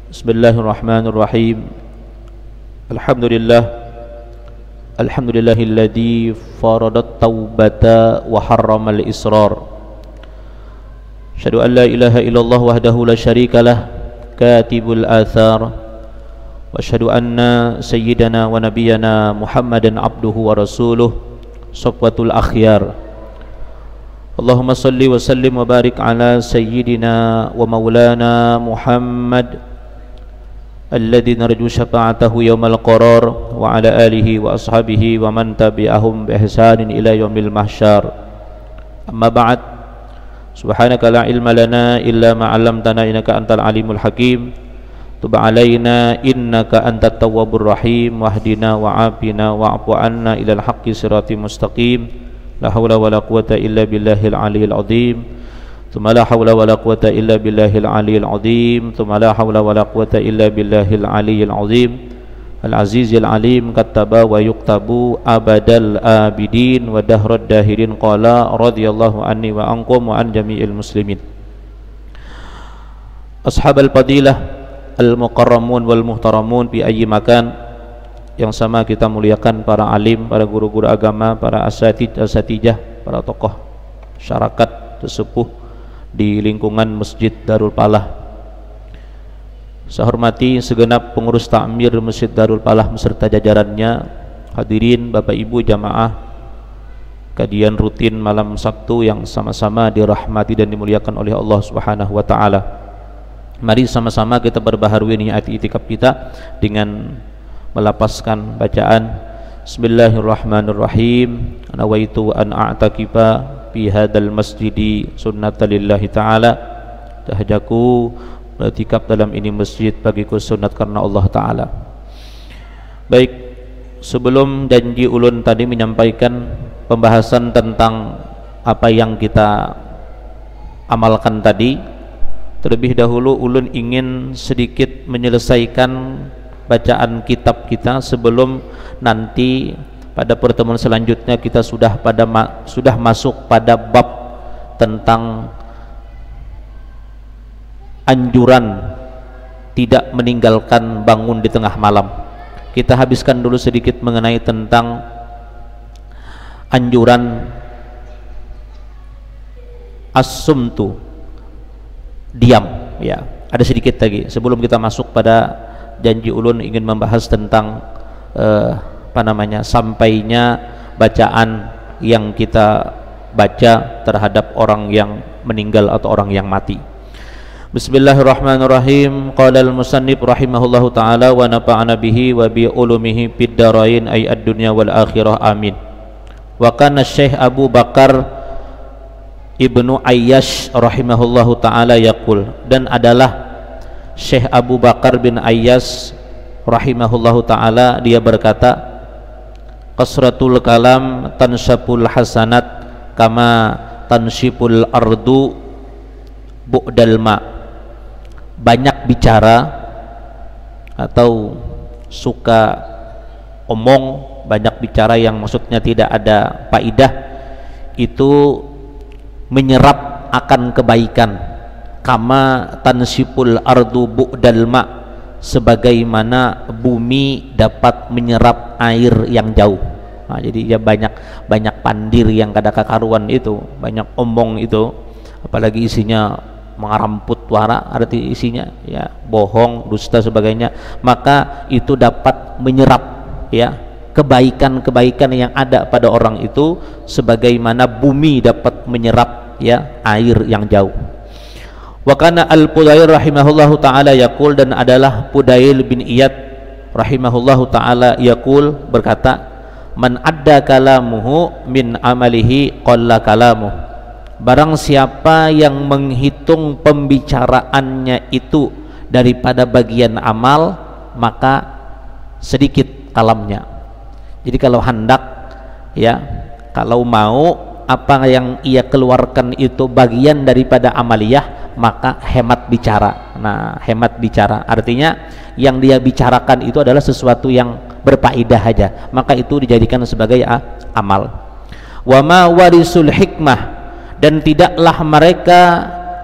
Bismillahirrahmanirrahim. Alhamdulillahilladzi faradat taubata wa harramal israr. Asyhadu an la ilaha illallah wahdahu la syarikalah katibul athar. Wa asyhadu anna sayyidana wa nabiyyana Muhammadan abduhu wa rasuluh safwatul akhyar. Allahumma salli wa sallim wa barik ala sayyidina wa maulana Muhammad alladzi narju syafa'atahu yaumal qarar wa ala alihi wa ashabihi wa man tabi'ahum bi ihsanin ila yaumil mahsyar. Amma ba'd. Subhanaka la ilma lana illa ma 'allamtana innaka antal alimul hakim. Tub 'alaina innaka antat tawwabur rahim wahdina wa'afina wa'fu 'anna ilal haqqi siratal mustaqim. La haula wala quwwata illa billahil aliyyil azim. Tsumma la haula wala quwwata illa billahil aliyyil azim. Tsumma la haula wala quwwata illa billahil aliyyil azim. Al-azizil alim kattaba wa yuktabu abadal abidin wa dahrad dahirin qala radhiyallahu anni wa ankum wa an jami'il muslimin. Ashabal fadilah al-mukarramun wal muhtaramun fi ayyi makan. Yang sama kita muliakan para alim, para guru-guru agama, para asatijah, para tokoh masyarakat sesepuh di lingkungan Masjid Darul Falah. Saya hormati segenap pengurus takmir Masjid Darul Falah beserta jajarannya, hadirin Bapak Ibu jamaah kajian rutin malam Sabtu yang sama-sama dirahmati dan dimuliakan oleh Allah Subhanahu wa taala. Mari sama-sama kita berbaharui niat itikaf kita dengan melapaskan bacaan Bismillahirrahmanirrahim. Nawaitu an a'takifa fi hadzal masjidi sunnatalillahi ta'ala. Tahjaku beriktikaf dalam ini masjid bagiku sunat karena Allah Ta'ala. Baik, sebelum janji ulun tadi menyampaikan pembahasan tentang apa yang kita amalkan tadi, terlebih dahulu ulun ingin sedikit menyelesaikan bacaan kitab kita sebelum nanti pada pertemuan selanjutnya kita sudah masuk pada bab tentang anjuran tidak meninggalkan bangun di tengah malam. Kita habiskan dulu sedikit mengenai tentang anjuran as-sumtu, diam, ya. Ada sedikit lagi sebelum kita masuk pada janji ulun ingin membahas tentang sampainya bacaan yang kita baca terhadap orang yang meninggal atau orang yang mati. Bismillahirrahmanirrahim. Qala al-musannif rahimahullahu taala wa nafa'ana bihi wa bi ulumihi fid darain ay ad-dunya wal akhirah amin. Wa kana Syekh Abu Bakar Ibnu Ayyash rahimahullahu taala yaqul, dan adalah Syekh Abu Bakar bin Ayyash rahimahullahu ta'ala dia berkata, qasratul kalam tansyapul hasanat kama tansyipul ardu bu'dal ma. Banyak bicara atau suka omong, banyak bicara yang maksudnya tidak ada faidah, itu menyerap akan kebaikan. Kama tansipul ardu bu'dal ma, sebagaimana bumi dapat menyerap air yang jauh. Nah, jadi ya banyak pandir yang kada kakaruan itu, banyak omong itu, apalagi isinya mengaramput wara, arti isinya ya bohong, dusta sebagainya, maka itu dapat menyerap ya kebaikan-kebaikan yang ada pada orang itu sebagaimana bumi dapat menyerap ya air yang jauh. Wa kana al-Fudail rahimahullahu taala yaqul, dan adalah Fudail bin Iyad rahimahullahu taala yaqul berkata, man adda kalamuhu min amalihi qalla kalamuh. Barang siapa yang menghitung pembicaraannya itu daripada bagian amal, maka sedikit kalamnya. Jadi kalau hendak ya, kalau mau apa yang ia keluarkan itu bagian daripada amaliyah, maka hemat bicara. Nah, hemat bicara artinya yang dia bicarakan itu adalah sesuatu yang berfaedah aja, maka itu dijadikan sebagai amal. Wa ma warisul hikmah, dan tidaklah mereka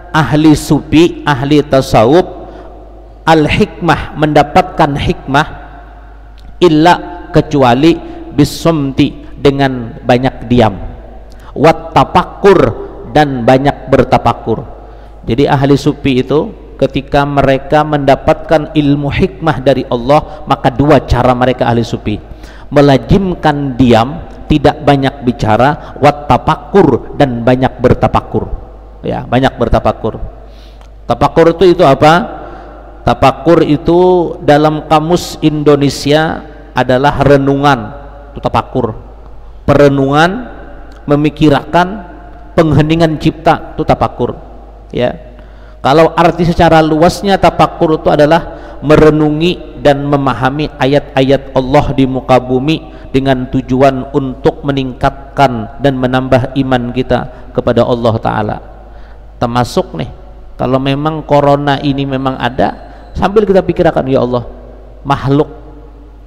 ahli sufi, ahli tasawuf al-hikmah, mendapatkan hikmah, illa, kecuali bisomti, dengan banyak diam, wat tapakur, dan banyak bertapakur. Jadi ahli sufi itu ketika mereka mendapatkan ilmu hikmah dari Allah, maka dua cara mereka ahli sufi: melazimkan diam, tidak banyak bicara, wat tapakur, dan banyak bertapakur. Ya, banyak bertapakur. Tapakur itu apa? Tapakur itu dalam kamus Indonesia adalah renungan, itu tapakur. Perenungan, memikirkan, pengheningan cipta, itu tapakur. Ya. Kalau arti secara luasnya tapakur itu adalah merenungi dan memahami ayat-ayat Allah di muka bumi dengan tujuan untuk meningkatkan dan menambah iman kita kepada Allah Ta'ala. Termasuk nih, kalau memang corona ini memang ada, sambil kita pikirkan, ya Allah, makhluk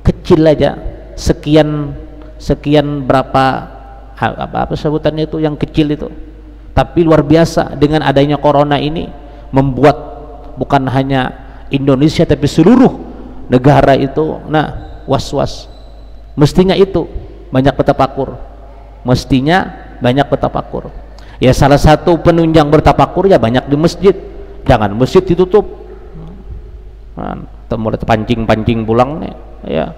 kecil aja sekian berapa apa sebutannya itu yang kecil itu, tapi luar biasa dengan adanya corona ini membuat bukan hanya Indonesia tapi seluruh negara itu was-was. Mestinya itu banyak bertapakur, mestinya banyak bertapakur. Ya, salah satu penunjang bertapakur ya banyak di masjid. Jangan masjid ditutup, mulai pancing pulang nih, ya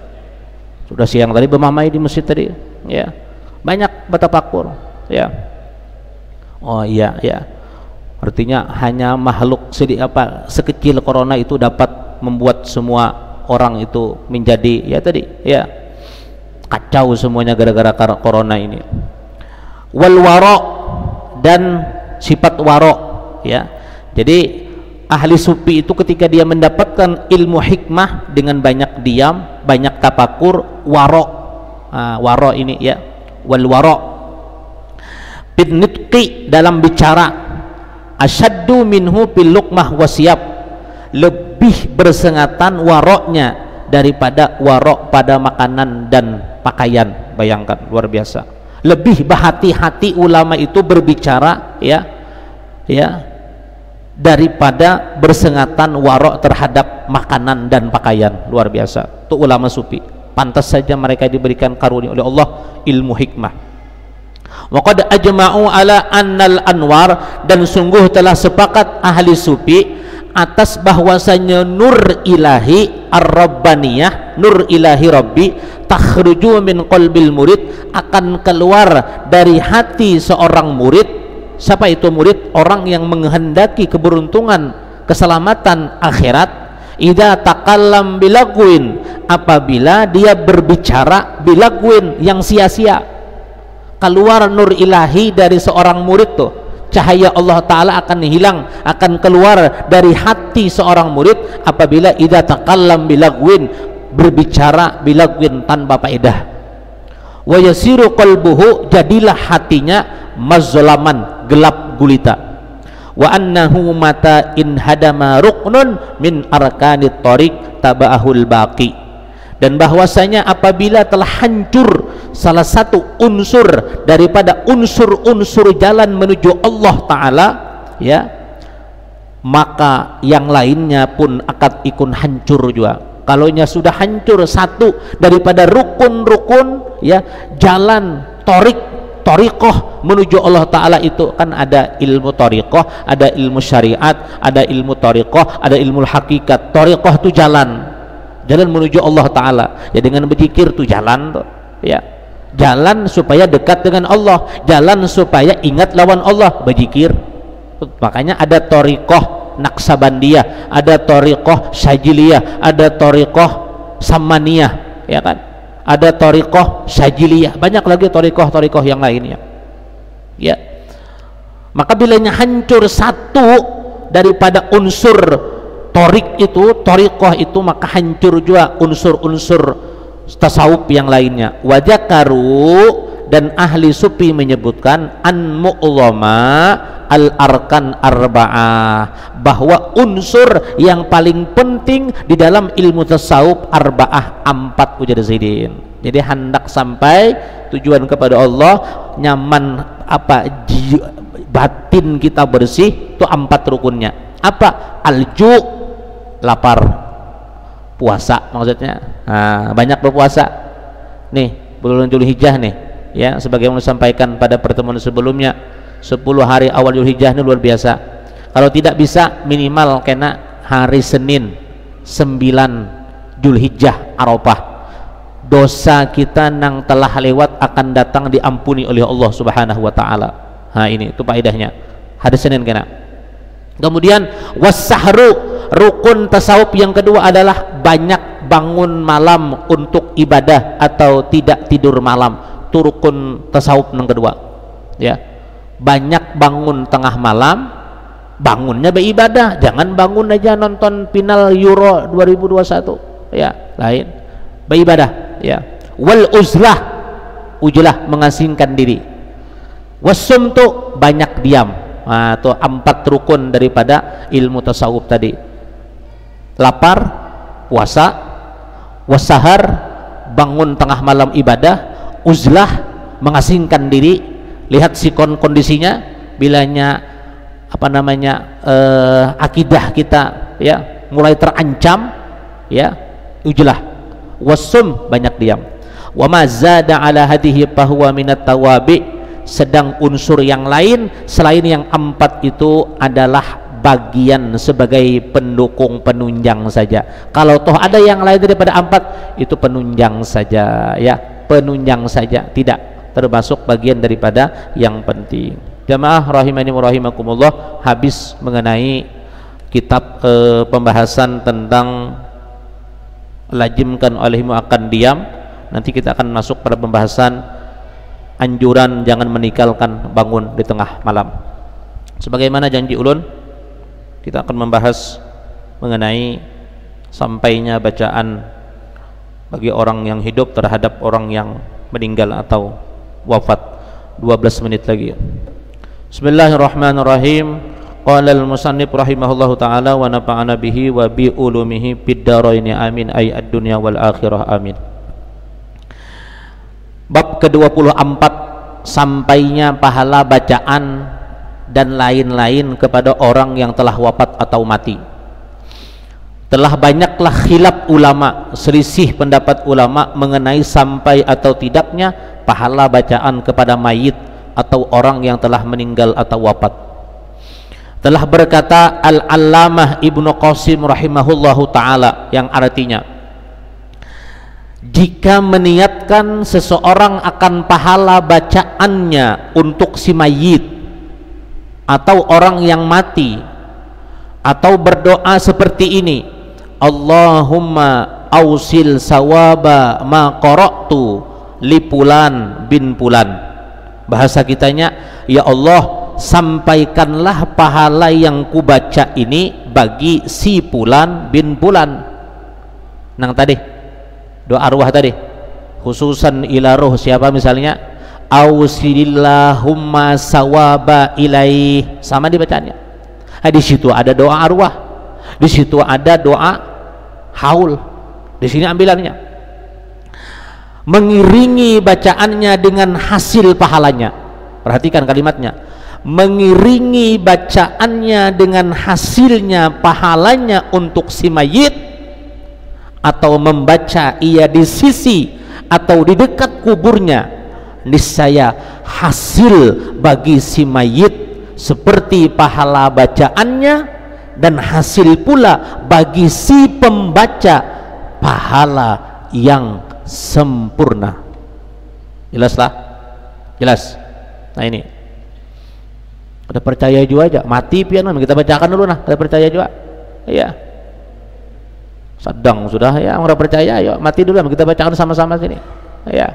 sudah siang tadi bermamai di masjid tadi, ya banyak bertapakur, ya. Oh iya, ya, artinya hanya makhluk sekecil corona itu dapat membuat semua orang itu menjadi ya tadi, ya kacau semuanya gara-gara corona ini. Wal waro, dan sifat waro, ya. Jadi ahli sufi itu ketika dia mendapatkan ilmu hikmah dengan banyak diam, banyak tapakur, waro. Waro ini ya, wal waro binutqi, dalam bicara, asyaddu minhu bil luqmah wasiyab, lebih bersengatan waroknya daripada warok pada makanan dan pakaian. Bayangkan, luar biasa. Lebih berhati-hati ulama itu berbicara, ya daripada bersengatan warok terhadap makanan dan pakaian. Luar biasa, itu ulama sufi. Pantas saja mereka diberikan karunia oleh Allah ilmu hikmah. Wa qad ajma'u ala annal anwar, dan sungguh telah sepakat ahli sufi atas bahwasanya nur ilahi ar-rabbaniyah, nur ilahi Rabbi, takhruju min qalbil murid, akan keluar dari hati seorang murid. Siapa itu murid? Orang yang menghendaki keberuntungan, keselamatan akhirat. Idza takallam bilagwin, apabila dia berbicara bilagwin, yang sia-sia. Keluar nur ilahi dari seorang murid tuh, cahaya Allah Ta'ala akan hilang, akan keluar dari hati seorang murid apabila idza takallam bilagwin, berbicara bilagwin tanpa faedah. Wa yasiru qalbuhu, jadilah hatinya mazlaman, gelap gulita. Wa annahu mata in hadama ruknun min arkanit thariq tabahul baqi, dan bahwasanya apabila telah hancur salah satu unsur daripada unsur-unsur jalan menuju Allah Ta'ala, ya, maka yang lainnya pun akan ikut hancur juga. Kalaunya sudah hancur satu daripada rukun-rukun, ya, jalan thariqah menuju Allah Ta'ala, itu kan ada ilmu thariqah, ada ilmu syariat, ada ilmu thariqah, ada ilmu hakikat. Thariqah itu jalan menuju Allah Ta'ala, ya, dengan berzikir tuh jalan tuh, ya, jalan supaya dekat dengan Allah, jalan supaya ingat lawan Allah, berzikir. Makanya ada thariqah Naksabandiyah, ada thariqah Syajiliyah, ada thariqah Samaniyah, ya kan, ada thariqah Syajiliyah, banyak lagi thariqah yang lainnya, ya. Maka bilanya hancur satu daripada unsur thariqah itu, maka hancur juga unsur-unsur tasawuf yang lainnya. Wajakaru, dan ahli sufi menyebutkan an mu'lama al arkan arba'ah, bahwa unsur yang paling penting di dalam ilmu tasawuf arba'ah, 4 mujadidin. Jadi hendak sampai tujuan kepada Allah, nyaman batin kita bersih, itu 4 rukunnya. Apa? Alju, lapar, puasa maksudnya. Nah, banyak berpuasa nih bulan Dzulhijjah nih ya, sebagaimana disampaikan pada pertemuan sebelumnya, 10 hari awal Dzulhijjah ini luar biasa. Kalau tidak bisa minimal kena hari Senin 9 Dzulhijjah Arafah, dosa kita nang telah lewat akan datang diampuni oleh Allah Subhanahu wa taala. Nah, ini itu faedahnya. Hari Senin kena. Kemudian wassahru, rukun tasawuf yang kedua adalah banyak bangun malam untuk ibadah atau tidak tidur malam. Itu rukun tasawuf yang kedua ya. Banyak bangun tengah malam, bangunnya beribadah, jangan bangun aja nonton final Euro 2021 ya, lain beribadah ya. Wal uzlah, ujlah mengasingkan diri. Wasumtu, banyak diam. Nah, itu 4 rukun daripada ilmu tasawuf tadi. Lapar, puasa, wasahar, bangun tengah malam ibadah, uzlah, mengasingkan diri, lihat sikon kondisinya, bilanya akidah kita ya mulai terancam ya, ujlah. Wasum, banyak diam. Wa ma zada ala hadhihi fahuwa minat tawabi, sedang unsur yang lain selain yang 4 itu adalah bagian sebagai pendukung, penunjang saja. Kalau toh ada yang lain daripada 4, itu penunjang saja ya, penunjang saja, tidak termasuk bagian daripada yang penting. Jamaah rahimani wa rahimakumullah, habis mengenai kitab pembahasan tentang lazimkan olehmu akan diam. Nanti kita akan masuk pada pembahasan anjuran jangan meninggalkan bangun di tengah malam. Sebagaimana janji ulun, kita akan membahas mengenai sampainya bacaan bagi orang yang hidup terhadap orang yang meninggal atau wafat. 12 menit lagi. Bismillahirrahmanirrahim. Qala al-musannif rahimahullahu taala wa nafa'ana bihi wa bi ulumihi fid dharain amin, ay ad-dunya wal akhirah amin. Bab ke-24, sampainya pahala bacaan dan lain-lain kepada orang yang telah wafat atau mati. Telah banyaklah khilaf ulama, selisih pendapat ulama mengenai sampai atau tidaknya pahala bacaan kepada mayit atau orang yang telah meninggal atau wafat. Telah berkata Al-Allamah Ibnu Qasim rahimahullahu ta'ala, yang artinya, jika meniatkan seseorang akan pahala bacaannya untuk si mayit atau orang yang mati, atau berdoa seperti ini, Allahumma ausil sawaba ma qara'tu li pulan bin pulan, bahasa kitanya, ya Allah, sampaikanlah pahala yang kubaca ini bagi si pulan bin pulan. Nang tadi doa arwah tadi, khususan ila ruh siapa misalnya, ausilillahumma sawaba ilaih, sama dibacaannya. Di situ ada doa arwah, di situ ada doa haul, di sini ambilannya. Mengiringi bacaannya dengan hasil pahalanya. Perhatikan kalimatnya, mengiringi bacaannya dengan hasilnya pahalanya untuk si mayit, atau membaca ia di sisi atau di dekat kuburnya, niscaya hasil bagi si mayit seperti pahala bacaannya, dan hasil pula bagi si pembaca pahala yang sempurna. Jelaslah? Jelas? Nah ini kita percaya juga aja, mati pian kita bacakan dulu nah, kita percaya juga iya. Sedang sudah ya, orang percaya, yuk mati dulu kita bacakan sama-sama sini ya,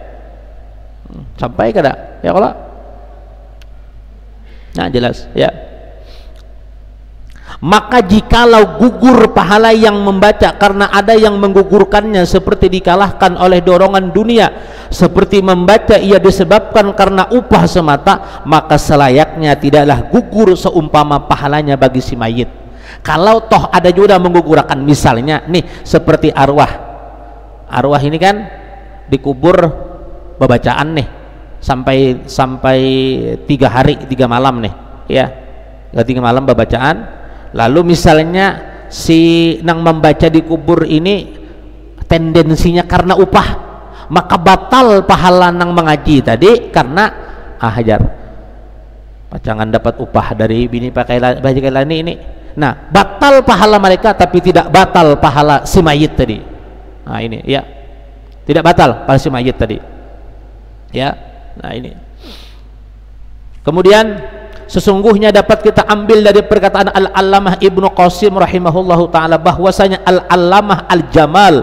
sampai kada ya kalau nah jelas ya. Maka jikalau gugur pahala yang membaca karena ada yang menggugurkannya, seperti dikalahkan oleh dorongan dunia, seperti membaca ia disebabkan karena upah semata, maka selayaknya tidaklah gugur seumpama pahalanya bagi si mayit. Kalau toh ada juga menggugurkan, misalnya nih seperti arwah ini kan dikubur bacaan nih sampai 3 hari 3 malam nih ya, 3 malam bacaan. Lalu misalnya si nang membaca di kubur ini tendensinya karena upah, maka batal pahala nang mengaji tadi karena hajar pacangan dapat upah dari bini pakai ini. Nah, batal pahala mereka tapi tidak batal pahala si mayit tadi. Nah ini ya, tidak batal pahala si mayit tadi ya. Nah ini kemudian sesungguhnya dapat kita ambil dari perkataan Al-Allamah Ibnu Qasim rahimahullahu ta'ala bahwasanya Al-Allamah Al-Jamal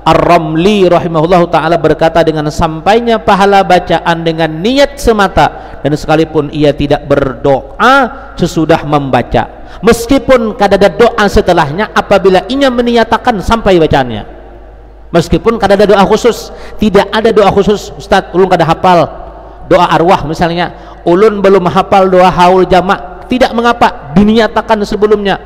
Ar-Ramli rahimahullahu ta'ala berkata, dengan sampainya pahala bacaan dengan niat semata dan sekalipun ia tidak berdoa sesudah membaca, meskipun kadada doa setelahnya apabila ia meniatakan sampai bacaannya, meskipun kadada doa khusus. Tidak ada doa khusus, Ustaz ulun kada hafal doa arwah misalnya, ulun belum hafal doa haul jamak, tidak mengapa diniatakan sebelumnya,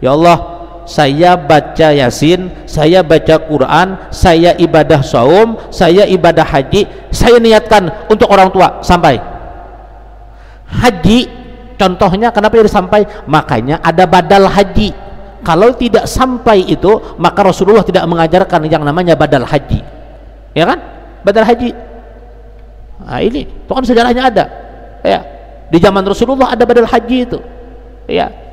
ya Allah saya baca Yasin, saya baca Quran, saya ibadah saum, saya ibadah haji, saya niatkan untuk orang tua sampai haji contohnya. Kenapa harus sampai? Makanya ada badal haji. Kalau tidak sampai itu maka Rasulullah tidak mengajarkan yang namanya badal haji, ya kan? Badal haji, nah ini itu kan sejarahnya ada ya, di zaman Rasulullah ada badal haji itu ya.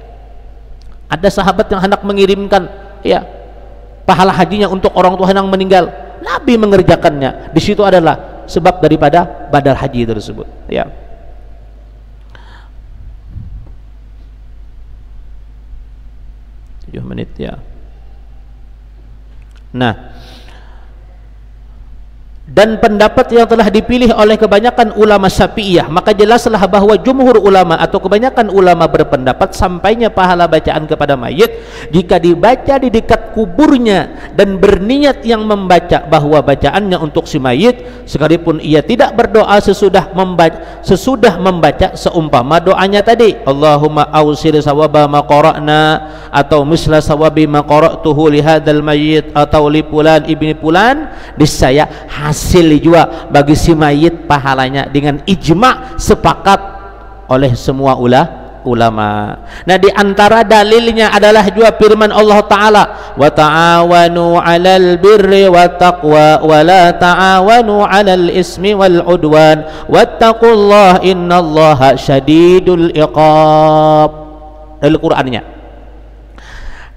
Ada sahabat yang hendak mengirimkan ya pahala hajinya untuk orang tua yang meninggal, Nabi mengerjakannya. Di situ adalah sebab daripada badal haji tersebut ya. Tujuh menit ya. Nah, dan pendapat yang telah dipilih oleh kebanyakan ulama Syafi'iyah, maka jelaslah bahwa jumhur ulama atau kebanyakan ulama berpendapat sampainya pahala bacaan kepada mayit jika dibaca di dekat kuburnya dan berniat yang membaca bahwa bacaannya untuk si mayit sekalipun ia tidak berdoa sesudah membaca seumpama doanya tadi, Allahumma awsil sawaba ma qara'na, atau misla sawabi ma qara'tuhu li hadzal mayyit, atau li fulan ibni fulan, disaya hasil juga bagi si mayit pahalanya dengan ijma sepakat oleh semua ulama. Nah, di antara dalilnya adalah juga firman Allah Ta'ala, wa ta'awanu 'alal birri wat taqwa wa la ta'awanu 'alal ismi wal 'udwan wattaqullaha innallaha syadidul iqab. Dari Qur'annya.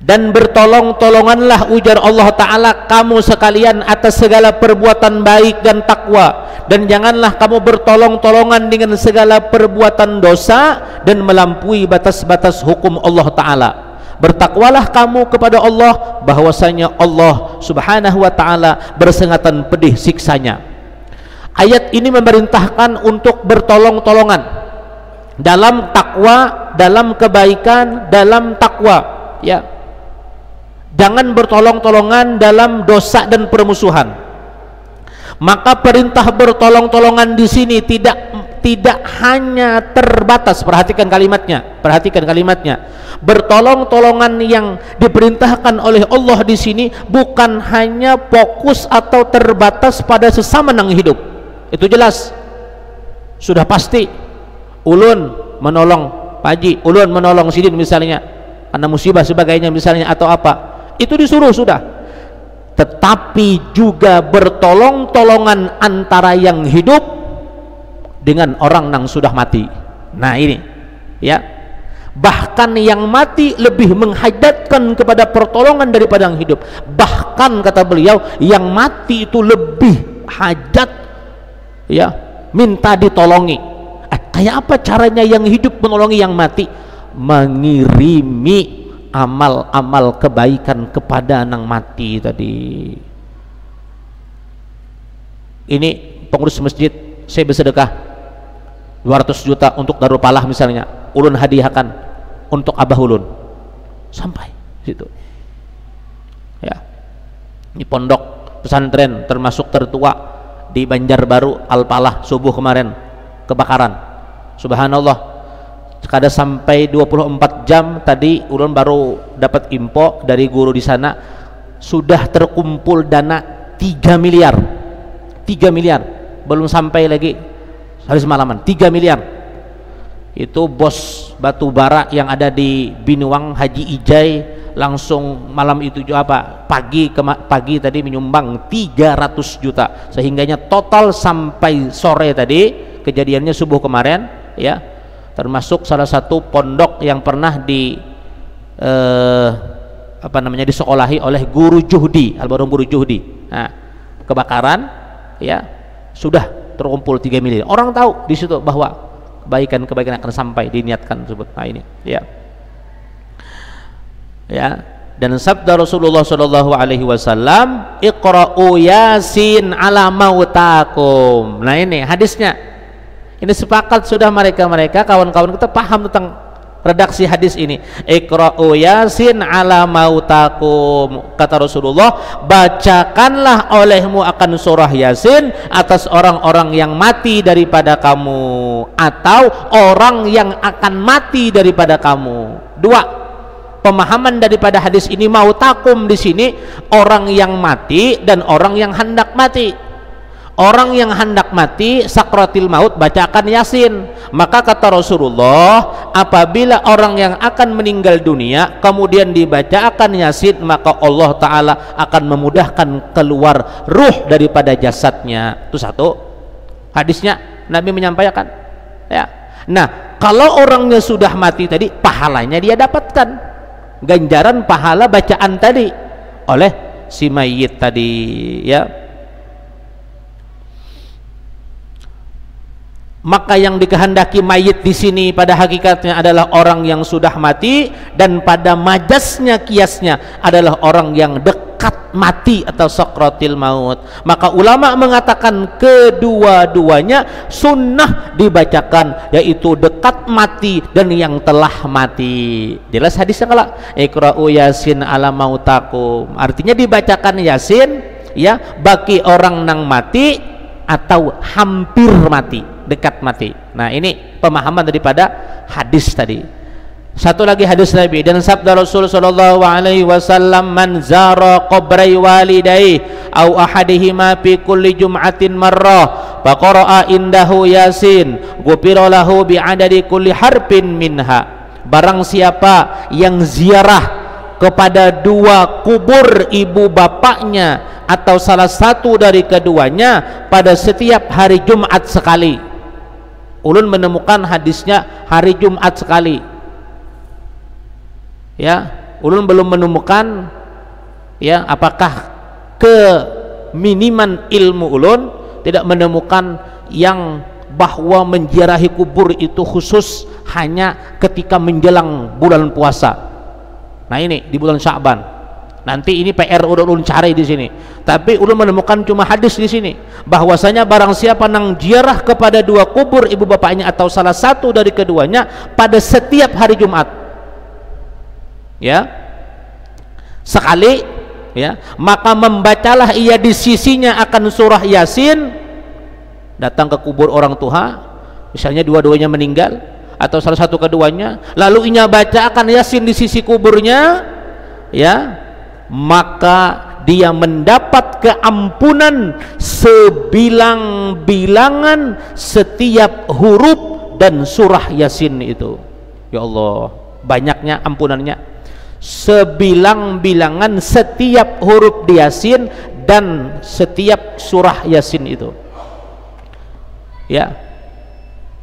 Dan bertolong-tolonganlah, ujar Allah Ta'ala, kamu sekalian atas segala perbuatan baik dan takwa, dan janganlah kamu bertolong-tolongan dengan segala perbuatan dosa dan melampaui batas-batas hukum Allah Ta'ala. Bertakwalah kamu kepada Allah, bahwasanya Allah Subhanahu wa Ta'ala bersengatan pedih siksanya. Ayat ini memerintahkan untuk bertolong-tolongan dalam takwa, dalam kebaikan, dalam takwa ya. Jangan bertolong-tolongan dalam dosa dan permusuhan. Maka perintah bertolong-tolongan di sini tidak hanya terbatas, perhatikan kalimatnya. Bertolong-tolongan yang diperintahkan oleh Allah di sini bukan hanya fokus atau terbatas pada sesama yang hidup. Itu jelas. Sudah pasti ulun menolong Pak Haji, ulun menolong Sidin misalnya karena musibah sebagainya misalnya atau apa. Itu disuruh sudah, tetapi juga bertolong-tolongan antara yang hidup dengan orang yang sudah mati. Nah ini ya, bahkan yang mati lebih menghajatkan kepada pertolongan daripada yang hidup. Bahkan kata beliau, yang mati itu lebih hajat ya, minta ditolongi. Kayak apa caranya yang hidup menolongi yang mati? Mengirimi amal-amal kebaikan kepada nang mati tadi. Ini pengurus masjid, saya bersedekah 200 juta untuk Darul Falah misalnya, ulun hadiahkan untuk abah ulun, sampai situ ya. Ini pondok pesantren termasuk tertua di Banjarbaru, Al Falah, subuh kemarin kebakaran, subhanallah. Kada sampai 24 jam tadi ulun baru dapat info dari guru di sana, sudah terkumpul dana 3 miliar. Belum sampai lagi hari semalaman 3 miliar. Itu bos batu bara yang ada di Binuang, Haji Ijai, langsung malam itu juga pagi tadi menyumbang 300 juta, sehingganya total sampai sore tadi, kejadiannya subuh kemarin ya, termasuk salah satu pondok yang pernah disekolahi oleh guru Juhdi, almarhum guru Juhdi. Nah, kebakaran ya, sudah terkumpul 3 miliar. Orang tahu di situ bahwa kebaikan akan sampai diniatkan tersebut. Nah ini ya. Ya, dan sabda Rasulullah sallallahu alaihi wasallam, iqra'u yasin ala mautakum. Nah ini hadisnya. Ini sepakat sudah mereka kawan-kawan kita paham tentang redaksi hadis ini. Iqra'u yasin ala mautakum, kata Rasulullah, bacakanlah olehmu akan surah Yasin atas orang-orang yang mati daripada kamu, atau orang yang akan mati daripada kamu. Dua pemahaman daripada hadis ini. Mautakum di sini orang yang mati dan orang yang hendak mati. Orang yang hendak mati sakratil maut bacakan Yasin. Maka kata Rasulullah, apabila orang yang akan meninggal dunia kemudian dibacakan Yasin, maka Allah Ta'ala akan memudahkan keluar ruh daripada jasadnya. Itu satu hadisnya Nabi menyampaikan ya. Nah, kalau orangnya sudah mati tadi, pahalanya dia dapatkan, ganjaran pahala bacaan tadi oleh si mayit tadi ya. Maka yang dikehendaki mayit di sini pada hakikatnya adalah orang yang sudah mati, dan pada majasnya, kiasnya adalah orang yang dekat mati atau sakratil maut. Maka ulama mengatakan kedua-duanya sunnah dibacakan, yaitu dekat mati dan yang telah mati. Jelas hadisnya kalau iqra'u yasin ala mautakum, artinya dibacakan Yasin ya bagi orang nang mati atau hampir mati, dekat mati. Nah ini pemahaman daripada hadis tadi. Satu lagi hadis Nabi, dan sabda Rasul sallallahu alaihi wasallam, man zara qabrai walidayhi au ahadihima fi kulli jum'atin marrah faqara'a indahu Yasin ghufira lahu bi'adadi kulli harfin minha. Barang siapa yang ziarah kepada dua kubur ibu bapaknya atau salah satu dari keduanya pada setiap hari Jumat sekali. Ulun menemukan hadisnya hari Jumat sekali ya. Ulun belum menemukan ya, apakah keminiman ilmu ulun tidak menemukan yang bahwa menziarahi kubur itu khusus hanya ketika menjelang bulan puasa. Nah ini di bulan Sya'ban. Nanti ini PR ulun cari di sini. Tapi ulun menemukan cuma hadis di sini, bahwasanya barang siapa nang ziarah kepada dua kubur ibu bapaknya atau salah satu dari keduanya pada setiap hari Jumat ya sekali ya, maka membacalah ia di sisinya akan surah Yasin. Datang ke kubur orang tua, misalnya dua-duanya meninggal atau salah satu keduanya, lalu inya bacakan Yasin di sisi kuburnya ya, maka dia mendapat keampunan sebilang-bilangan setiap huruf dan surah Yasin itu. Ya Allah, banyaknya ampunannya, sebilang-bilangan setiap huruf di Yasin dan setiap surah Yasin itu ya.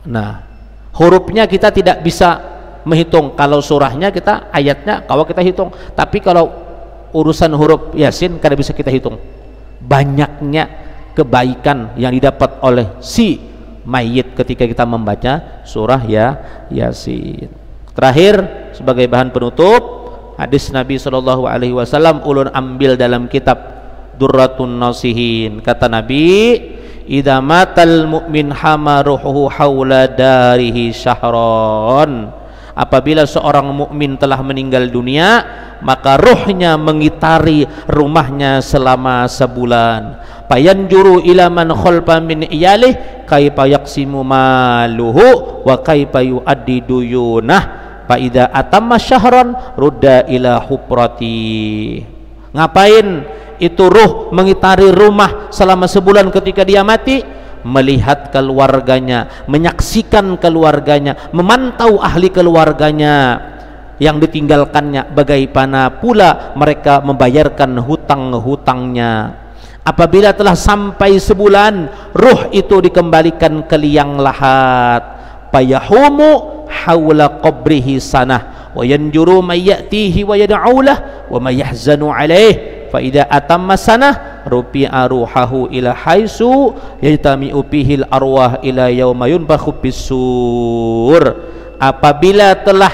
Nah, hurufnya kita tidak bisa menghitung, kalau surahnya kita, ayatnya kalau kita hitung, tapi kalau urusan huruf Yasin kada bisa kita hitung banyaknya kebaikan yang didapat oleh si mayit ketika kita membaca surah Yasin. Terakhir sebagai bahan penutup, hadis Nabi sallallahu alaihi wasallam ulun ambil dalam kitab Durratun Nasihin. Kata Nabi, idza matal mu'min hamaruhu haula darihi syahron. Apabila seorang mukmin telah meninggal dunia, maka ruhnya mengitari rumahnya selama sebulan. Payanjuru ila man khalfa min iyalih kaifa yaqsimu maluhu wa kaifa yuaddi duyunah fa idza atamma syahran rudda ila huprati. Ngapain itu ruh mengitari rumah selama sebulan ketika dia mati? Melihat keluarganya, menyaksikan keluarganya, memantau ahli keluarganya yang ditinggalkannya, bagaimana pula mereka membayarkan hutang-hutangnya. Apabila telah sampai sebulan, ruh itu dikembalikan ke liang lahat. Fayahumu haula qabrihi sanah wa yanjuru may ya'tihi wa yad'ulah wa may yahzanu alaih fa idza atamma sanah rufi'a ruhahu ila haisu yajtami'u bihil arwah ila yauma yunfakhu bis-sur. Apabila telah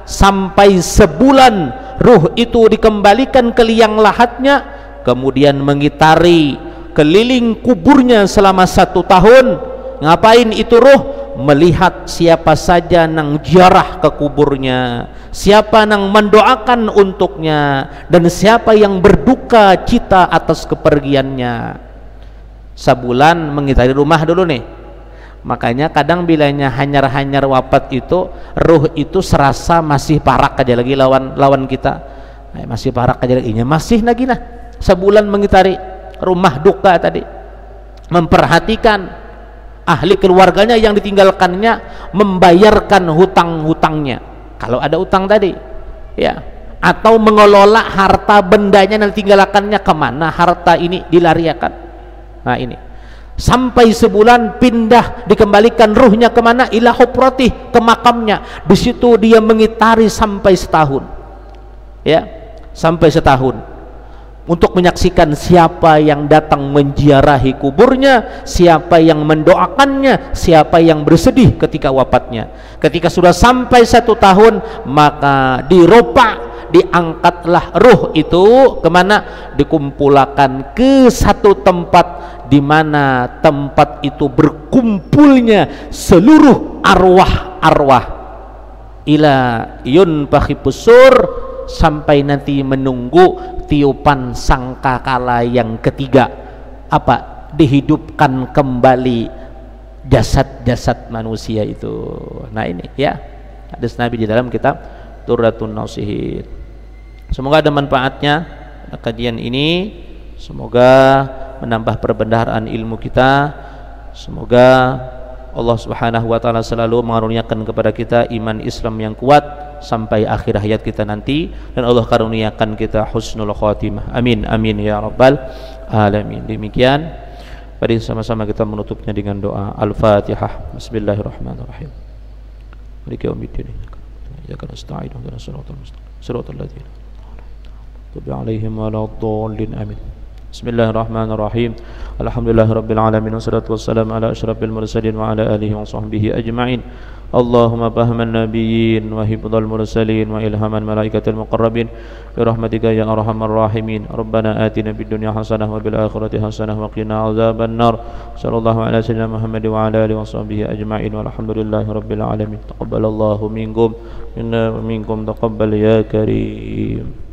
sampai sebulan, ruh itu dikembalikan ke liang lahatnya, kemudian mengitari keliling kuburnya selama 1 tahun. Ngapain itu ruh? Melihat siapa saja nang ziarah ke kuburnya, siapa nang mendoakan untuknya, dan siapa yang berduka cita atas kepergiannya. Sebulan mengitari rumah dulu nih. Makanya kadang bilanya hanyar-hanyar wafat itu, ruh itu serasa masih parak aja lagi lawan kita, masih parak aja lagi, masih lagi nah. Sebulan mengitari rumah duka tadi, memperhatikan ahli keluarganya yang ditinggalkannya, membayarkan hutang-hutangnya kalau ada utang tadi, ya, atau mengelola harta bendanya yang ditinggalkannya, kemana harta ini dilariakan. Nah ini sampai sebulan, pindah dikembalikan ruhnya kemana? Ila huprotih, ke makamnya. Di situ dia mengitari sampai setahun, ya, sampai setahun, untuk menyaksikan siapa yang datang menziarahi kuburnya, siapa yang mendoakannya, siapa yang bersedih ketika wafatnya. Ketika sudah sampai 1 tahun, maka diangkatlah ruh itu kemana? Dikumpulkan ke satu tempat, di mana tempat itu berkumpulnya seluruh arwah-arwah ila yunfakhi bis-sur, sampai nanti menunggu tiupan sangkakala yang ketiga. Apa? Dihidupkan kembali jasad-jasad manusia itu. Nah ini ya, hadis Nabi di dalam kitab Turratun Nasihin. Semoga ada manfaatnya kajian ini, semoga menambah perbendaharaan ilmu kita, semoga Allah Subhanahu wa taala selalu mengaruniakan kepada kita iman Islam yang kuat sampai akhir hayat kita nanti, dan Allah karuniakan kita husnul khatimah. Amin amin ya rabbal alamin. Demikian, mari sama-sama kita menutupnya dengan doa Al-Fatihah. Bismillahirrahmanirrahim. Maliki yaumiddin. Iyyaka nasta'in wa ihdinas siratal ladzina an'amta 'alaihim waladdallin. Amin. Bismillahirrahmanirrahim. Alhamdulillahirabbil alamin, wassalatu wassalamu ala asyrafil mursalin wa ala alihi wa sahbihi ajma'in. Allahumma fahaman nabiyyin wa hifdzal mursalin wa ilhaman malaikatil muqarrabin bi rahmatika ya arhamar rahimin. Rabbana atina fid dunya hasanah wa bil akhirati hasanah wa qina adzaban nar. Sallallahu ala sayyidina Muhammad wa ala alihi wa sahbihi ajma'in. Walhamdulillahirabbil alamin. Taqabbalallahu minkum minna wa minkum taqabbal ya karim.